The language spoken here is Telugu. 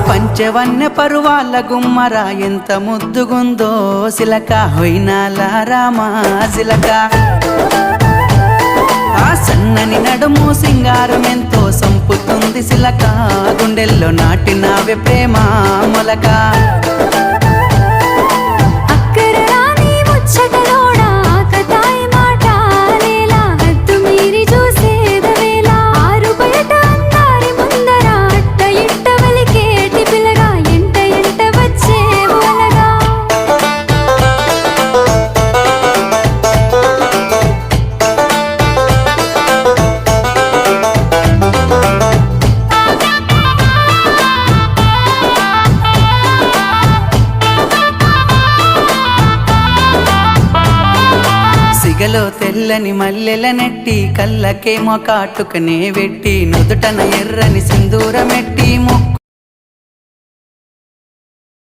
పంచవన్య పరువాల గుమ్మరా ఎంత ముద్దుగుందో సిలక హొయినాల రామా సిలక ఆ సన్నని నడుము సింగారం ఎంతో సంపుతుంది సిలక గుండెల్లో నాటినావే ప్రేమ మొలక సిగలో తెల్లని మల్లెల నెట్టి కళ్ళకేమో కాటుకనే వెట్టి నుదుటన ఎర్రని సింధూరమెట్టి ముక్కు